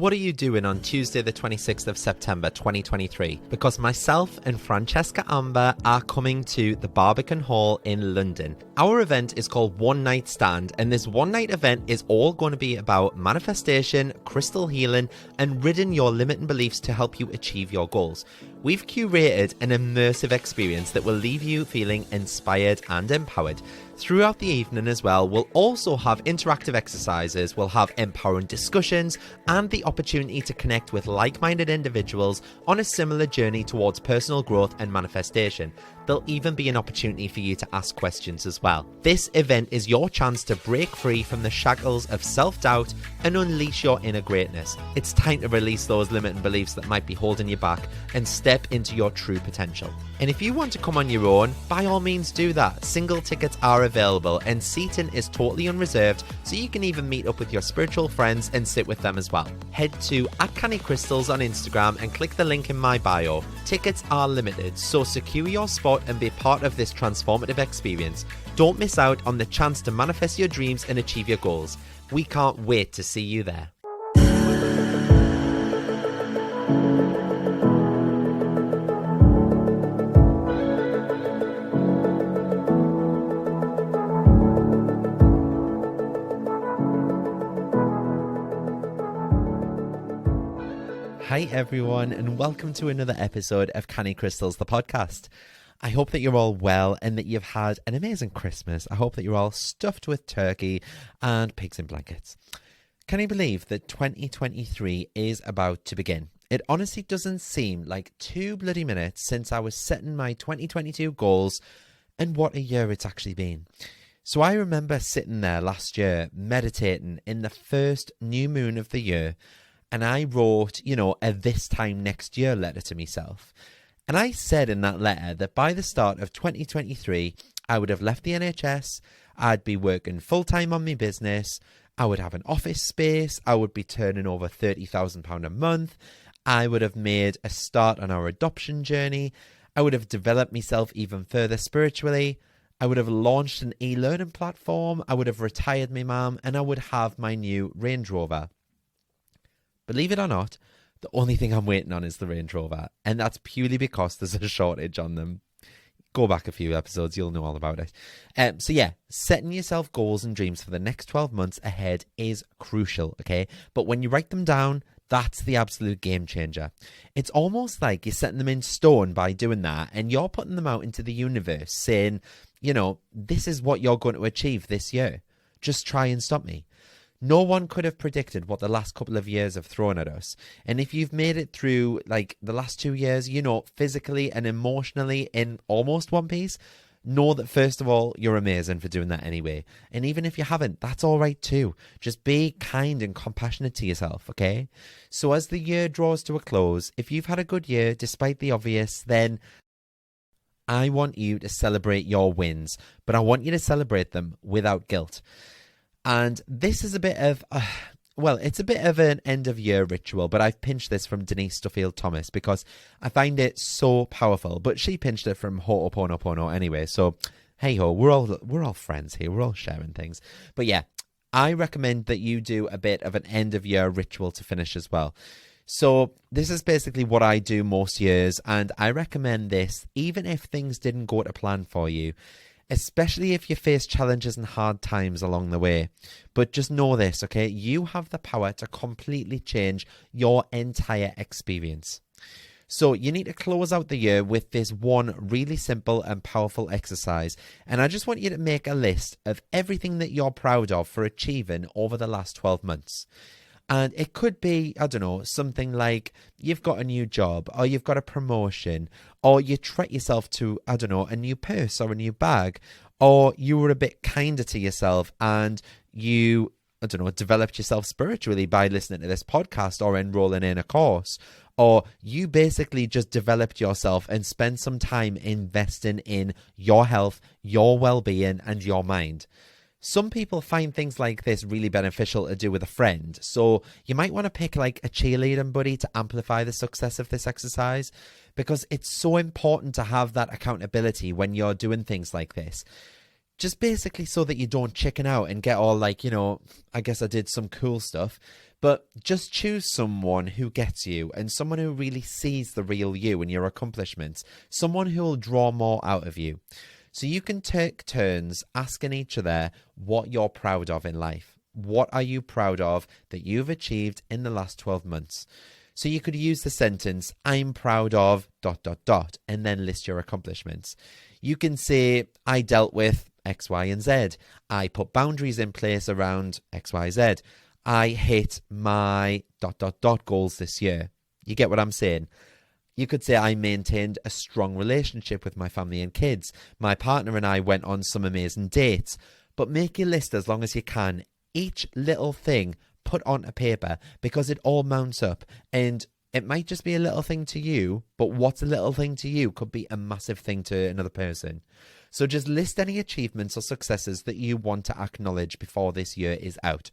What are you doing on Tuesday the 26th of September 2023? Because myself and Francesca Amber are coming to the Barbican Hall in London. Our event is called One Night Stand, and this one night event is all going to be about manifestation, crystal healing, and ridding your limiting beliefs to help you achieve your goals. We've curated an immersive experience that will leave you feeling inspired and empowered. Throughout the evening as well, we'll also have interactive exercises, we'll have empowering discussions, and the opportunity to connect with like-minded individuals on a similar journey towards personal growth and manifestation. There'll even be an opportunity for you to ask questions as well. This event is your chance to break free from the shackles of self-doubt and unleash your inner greatness. It's time to release those limiting beliefs that might be holding you back and step into your true potential. And if you want to come on your own, by all means do that. Single tickets are available and seating is totally unreserved, so you can even meet up with your spiritual friends and sit with them as well. Head to @CannyCrystals on Instagram and click the link in my bio. Tickets are limited, so secure your spot and be part of this transformative experience. Don't miss out on the chance to manifest your dreams and achieve your goals. We can't wait to see you there. Hi everyone, and welcome to another episode of Canny Crystals, the podcast. I hope that you're all well and that you've had an amazing Christmas. I hope that you're all stuffed with turkey and pigs in blankets. Can you believe that 2023 is about to begin? It honestly doesn't seem like 2 bloody minutes since I was setting my 2022 goals, and what a year it's actually been. So I remember sitting there last year meditating in the first new moon of the year, and I wrote, a this time next year letter to myself. And I said in that letter that by the start of 2023, I would have left the NHS, I'd be working full-time on my business, I would have an office space, I would be turning over £30,000 a month, I would have made a start on our adoption journey, I would have developed myself even further spiritually, I would have launched an e-learning platform, I would have retired my mum, and I would have my new Range Rover. Believe it or not, the only thing I'm waiting on is the Range Rover, and that's purely because there's a shortage on them. Go back a few episodes, you'll know all about it. So yeah, setting yourself goals and dreams for the next 12 months ahead is crucial, okay? But when you write them down, that's the absolute game changer. It's almost like you're setting them in stone by doing that, and you're putting them out into the universe saying, this is what you're going to achieve this year. Just try and stop me. No one could have predicted what the last couple of years have thrown at us. And if you've made it through like the last 2 years, physically and emotionally in almost one piece, know that first of all, you're amazing for doing that anyway. And even if you haven't, that's all right too. Just be kind and compassionate to yourself, okay? So as the year draws to a close, if you've had a good year, despite the obvious, then I want you to celebrate your wins, but I want you to celebrate them without guilt. And this is a bit of, it's a bit of an end of year ritual, but I've pinched this from Denise Duffield Thomas because I find it so powerful. But she pinched it from Ho'oponopono anyway. So hey ho, we're all friends here. We're all sharing things. But yeah, I recommend that you do a bit of an end of year ritual to finish as well. So this is basically what I do most years, and I recommend this even if things didn't go to plan for you. Especially if you face challenges and hard times along the way. But just know this, okay? You have the power to completely change your entire experience. So you need to close out the year with this one really simple and powerful exercise. And I just want you to make a list of everything that you're proud of for achieving over the last 12 months. And it could be, something like you've got a new job, or you've got a promotion, or you treat yourself to, a new purse or a new bag, or you were a bit kinder to yourself and you, developed yourself spiritually by listening to this podcast or enrolling in a course, or you basically just developed yourself and spent some time investing in your health, your well-being, and your mind. Some people find things like this really beneficial to do with a friend, so you might want to pick like a cheerleading buddy to amplify the success of this exercise, because it's so important to have that accountability when you're doing things like this. Just basically so that you don't chicken out and get all like, I guess I did some cool stuff, But just choose someone who gets you and someone who really sees the real you and your accomplishments, someone who will draw more out of you. So you can take turns asking each other what you're proud of in life. What are you proud of that you've achieved in the last 12 months? So you could use the sentence, I'm proud of ... and then list your accomplishments. You can say, I dealt with X, Y, and Z. I put boundaries in place around X, Y, Z. I hit my ... goals this year. You get what I'm saying? You could say I maintained a strong relationship with my family and kids. My partner and I went on some amazing dates. But make your list as long as you can. Each little thing put onto paper, because it all mounts up, and it might just be a little thing to you, but what's a little thing to you could be a massive thing to another person. So just list any achievements or successes that you want to acknowledge before this year is out.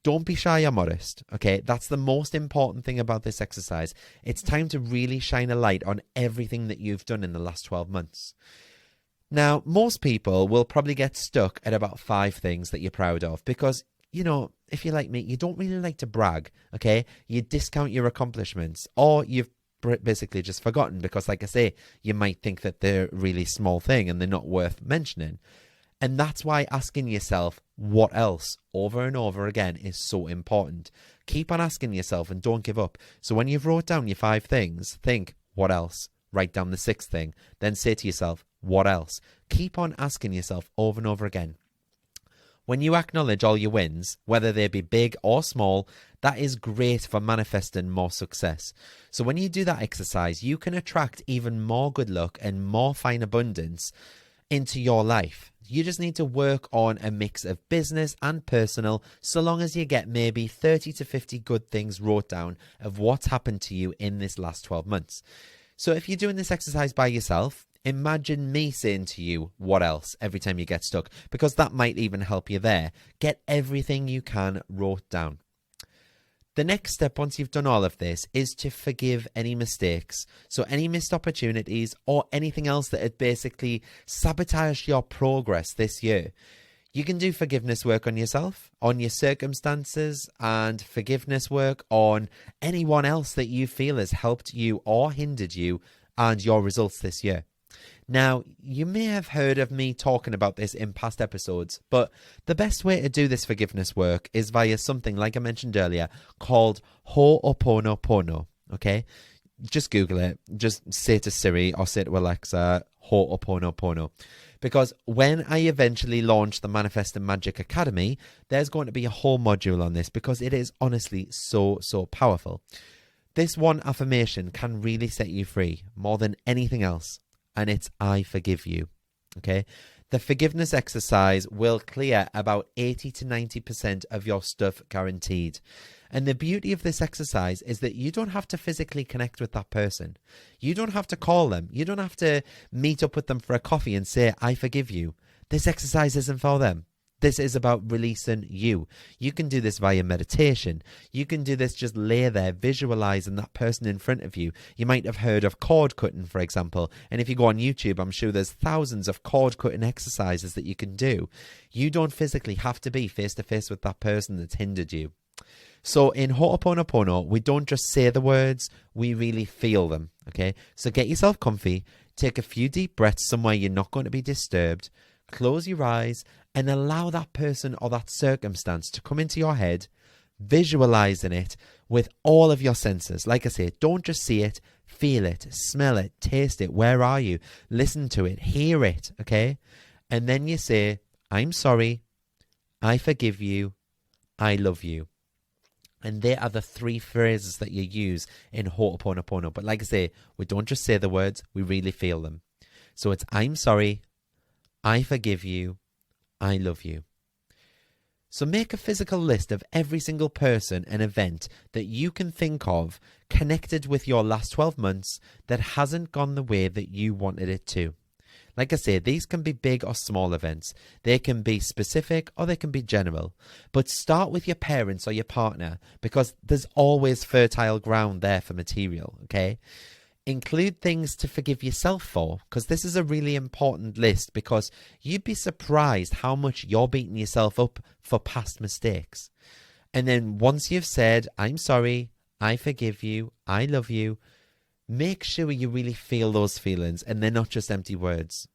Don't be shy or modest, okay? That's the most important thing about this exercise. It's time to really shine a light on everything that you've done in the last 12 months. Now, most people will probably get stuck at about 5 things that you're proud of because, you know, if you're like me, you don't really like to brag, okay? You discount your accomplishments, or you've basically just forgotten because, like I say, you might think that they're a really small thing and they're not worth mentioning. And that's why asking yourself, what else, over and over again is so important. Keep on asking yourself and don't give up. So when you've wrote down your 5 things, think, what else? Write down the 6th thing. Then say to yourself, what else? Keep on asking yourself over and over again. When you acknowledge all your wins, whether they be big or small, that is great for manifesting more success. So when you do that exercise, you can attract even more good luck and more fine abundance into your life. You just need to work on a mix of business and personal, so long as you get maybe 30 to 50 good things wrote down of what's happened to you in this last 12 months. So if you're doing this exercise by yourself, imagine me saying to you, what else, every time you get stuck, because that might even help you there. Get everything you can wrote down. The next step, once you've done all of this, is to forgive any mistakes. So any missed opportunities or anything else that had basically sabotaged your progress this year. You can do forgiveness work on yourself, on your circumstances, and forgiveness work on anyone else that you feel has helped you or hindered you and your results this year. Now, you may have heard of me talking about this in past episodes, but the best way to do this forgiveness work is via something, like I mentioned earlier, called Ho'oponopono, okay? Just Google it. Just say to Siri or say to Alexa, Ho'oponopono. Because when I eventually launch the Manifest and Magic Academy, there's going to be a whole module on this because it is honestly so powerful. This one affirmation can really set you free more than anything else. And it's, I forgive you, okay? The forgiveness exercise will clear about 80 to 90% of your stuff guaranteed. And the beauty of this exercise is that you don't have to physically connect with that person. You don't have to call them. You don't have to meet up with them for a coffee and say, I forgive you. This exercise isn't for them. This is about releasing you. You can do this via meditation. You can do this, just lay there, visualizing that person in front of you. You might have heard of cord cutting, for example. And if you go on YouTube, I'm sure there's thousands of cord cutting exercises that you can do. You don't physically have to be face to face with that person that's hindered you. So in Ho'oponopono, we don't just say the words, we really feel them, okay? So get yourself comfy, take a few deep breaths somewhere you're not going to be disturbed, close your eyes, and allow that person or that circumstance to come into your head, visualizing it with all of your senses. Like I say, don't just see it, feel it, smell it, taste it. Where are you? Listen to it, hear it, okay? And then you say, I'm sorry, I forgive you, I love you. And they are the 3 phrases that you use in Ho'oponopono. But like I say, we don't just say the words, we really feel them. So it's, I'm sorry, I forgive you, I love you. So make a physical list of every single person and event that you can think of connected with your last 12 months that hasn't gone the way that you wanted it to. Like I say, these can be big or small events. They can be specific or they can be general. But start with your parents or your partner because there's always fertile ground there for material, okay? Include things to forgive yourself for, because this is a really important list, because you'd be surprised how much you're beating yourself up for past mistakes. And then once you've said, I'm sorry, I forgive you, I love you, make sure you really feel those feelings and they're not just empty words.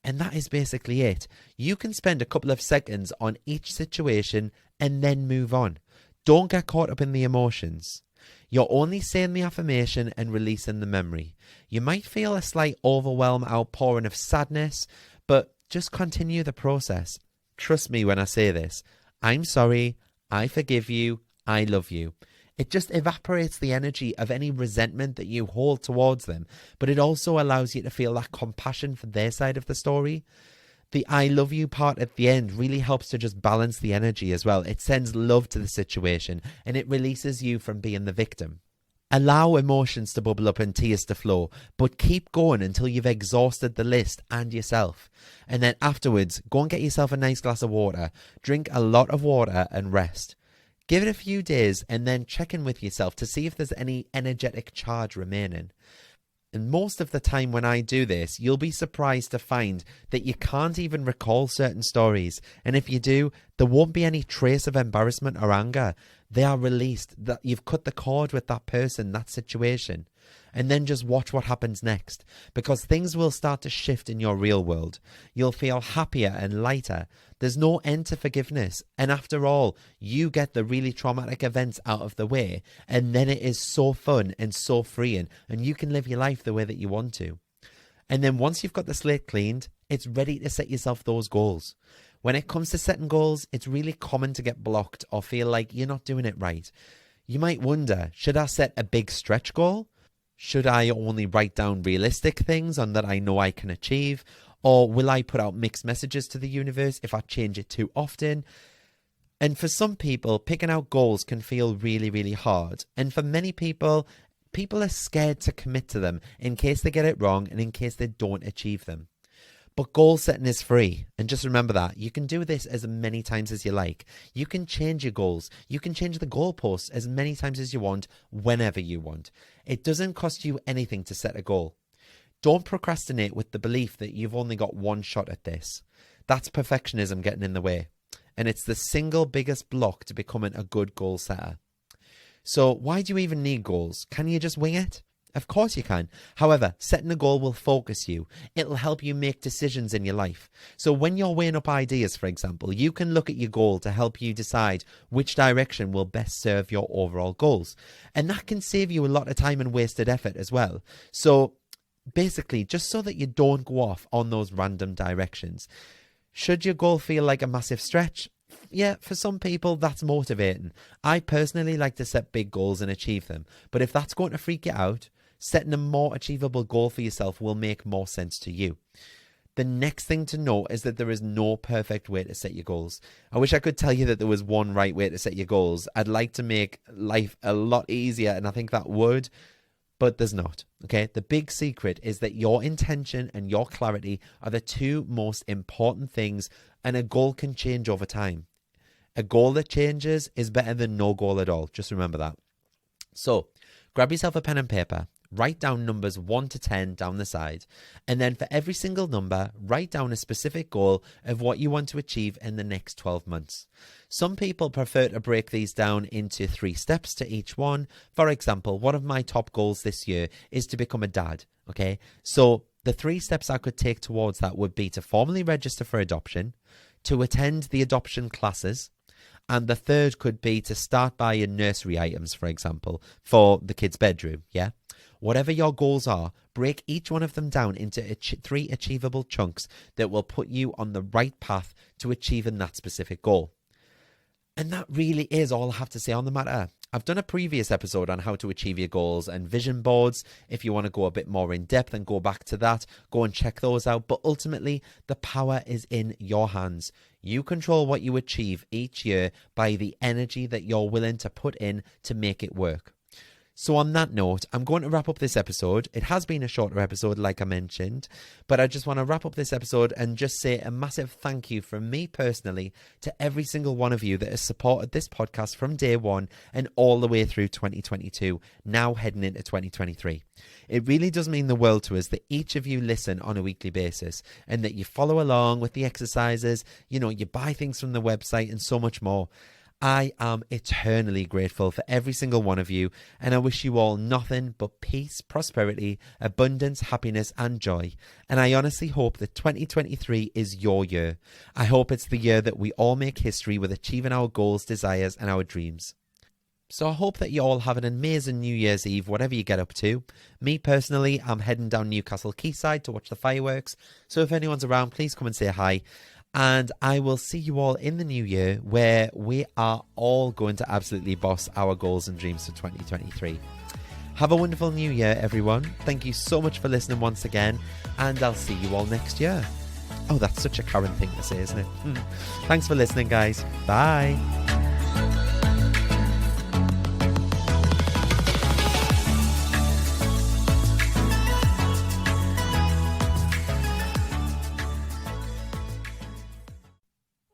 And that is basically it. You can spend a couple of seconds on each situation and then move on. Don't get caught up in the emotions. You're only saying the affirmation and releasing the memory. You might feel a slight overwhelm outpouring of sadness, but just continue the process. Trust me when I say this. I'm sorry, I forgive you, I love you. It just evaporates the energy of any resentment that you hold towards them, but it also allows you to feel that compassion for their side of the story. The I love you part at the end really helps to just balance the energy as well. It sends love to the situation and it releases you from being the victim. Allow emotions to bubble up and tears to flow, but keep going until you've exhausted the list and yourself. And then afterwards, go and get yourself a nice glass of water, drink a lot of water and rest. Give it a few days and then check in with yourself to see if there's any energetic charge remaining. And most of the time when I do this, you'll be surprised to find that you can't even recall certain stories. And if you do, there won't be any trace of embarrassment or anger. They are released, that you've cut the cord with that person, that situation. And then just watch what happens next, because things will start to shift in your real world. You'll feel happier and lighter. There's no end to forgiveness. And after all, you get the really traumatic events out of the way. And then it is so fun and so freeing. And you can live your life the way that you want to. And then once you've got the slate cleaned, it's ready to set yourself those goals. When it comes to setting goals, it's really common to get blocked or feel like you're not doing it right. You might wonder, should I set a big stretch goal? Should I only write down realistic things on that I know I can achieve? Or will I put out mixed messages to the universe if I change it too often? And for some people, picking out goals can feel really, really hard. And for many people, people are scared to commit to them in case they get it wrong and in case they don't achieve them. But goal setting is free. And just remember that. You can do this as many times as you like. You can change your goals. You can change the goalposts as many times as you want, whenever you want. It doesn't cost you anything to set a goal. Don't procrastinate with the belief that you've only got one shot at this. That's perfectionism getting in the way. And it's the single biggest block to becoming a good goal setter. So why do you even need goals? Can you just wing it? Of course you can. However, setting a goal will focus you. It'll help you make decisions in your life. So when you're weighing up ideas, for example, you can look at your goal to help you decide which direction will best serve your overall goals. And that can save you a lot of time and wasted effort as well. So basically, just so that you don't go off on those random directions. Should your goal feel like a massive stretch? Yeah, for some people, that's motivating. I personally like to set big goals and achieve them. But if that's going to freak you out, setting a more achievable goal for yourself will make more sense to you. The next thing to note is that there is no perfect way to set your goals. I wish I could tell you that there was one right way to set your goals. I'd like to make life a lot easier, and I think that would, but there's not. Okay, the big secret is that your intention and your clarity are the two most important things, and a goal can change over time. A goal that changes is better than no goal at all. Just remember that. So grab yourself a pen and paper, write down numbers 1 to 10 down the side, and then for every single number, write down a specific goal of what you want to achieve in the next 12 months. Some people prefer to break these down into 3 steps to each one. For example, one of my top goals this year is to become a dad. Okay, so the 3 steps I could take towards that would be to formally register for adoption, to attend the adoption classes, and the third could be to start buying nursery items, for example, for the kids' bedroom, yeah? Whatever your goals are, break each one of them down into 3 achievable chunks that will put you on the right path to achieving that specific goal. And that really is all I have to say on the matter. I've done a previous episode on how to achieve your goals and vision boards. If you want to go a bit more in depth and go back to that, go and check those out. But ultimately, the power is in your hands. You control what you achieve each year by the energy that you're willing to put in to make it work. So on that note, I'm going to wrap up this episode. It has been a shorter episode, like I mentioned, but I just want to wrap up this episode and just say a massive thank you from me personally to every single one of you that has supported this podcast from day one and all the way through 2022, now heading into 2023. It really does mean the world to us that each of you listen on a weekly basis and that you follow along with the exercises, you buy things from the website and so much more. I am eternally grateful for every single one of you, and I wish you all nothing but peace, prosperity, abundance, happiness, and joy. And I honestly hope that 2023 is your year. I hope it's the year that we all make history with achieving our goals, desires, and our dreams. So I hope that you all have an amazing New Year's Eve, whatever you get up to. Me personally, I'm heading down Newcastle Quayside to watch the fireworks. So if anyone's around, please come and say hi. And I will see you all in the new year, where we are all going to absolutely boss our goals and dreams for 2023. Have a wonderful new year, everyone. Thank you so much for listening once again, and I'll see you all next year. Oh, that's such a Karen thing to say, isn't it? Thanks for listening, guys. Bye.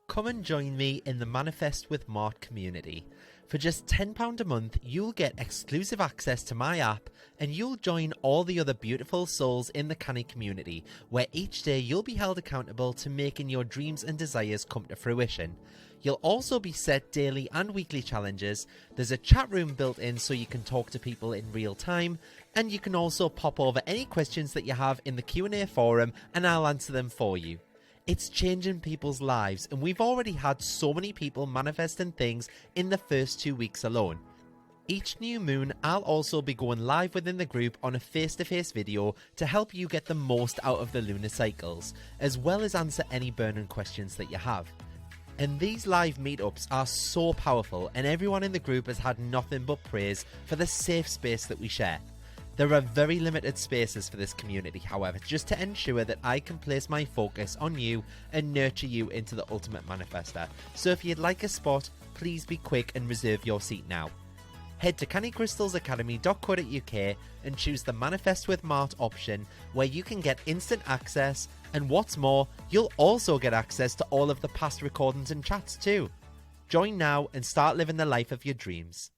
Come and join me in the Manifest with Mart community. For just £10 a month, you'll get exclusive access to my app, and you'll join all the other beautiful souls in the Canny community, where each day you'll be held accountable to making your dreams and desires come to fruition. You'll also be set daily and weekly challenges. There's a chat room built in so you can talk to people in real time, and you can also pop over any questions that you have in the Q&A forum, and I'll answer them for you. It's changing people's lives, and we've already had so many people manifesting things in the first 2 weeks alone. Each new moon, I'll also be going live within the group on a face-to-face video to help you get the most out of the lunar cycles, as well as answer any burning questions that you have. And these live meetups are so powerful, and everyone in the group has had nothing but praise for the safe space that we share. There are very limited spaces for this community, however, just to ensure that I can place my focus on you and nurture you into the ultimate manifester. So if you'd like a spot, please be quick and reserve your seat now. Head to cannycrystalsacademy.co.uk and choose the Manifest with Mart option, where you can get instant access, and what's more, you'll also get access to all of the past recordings and chats too. Join now and start living the life of your dreams.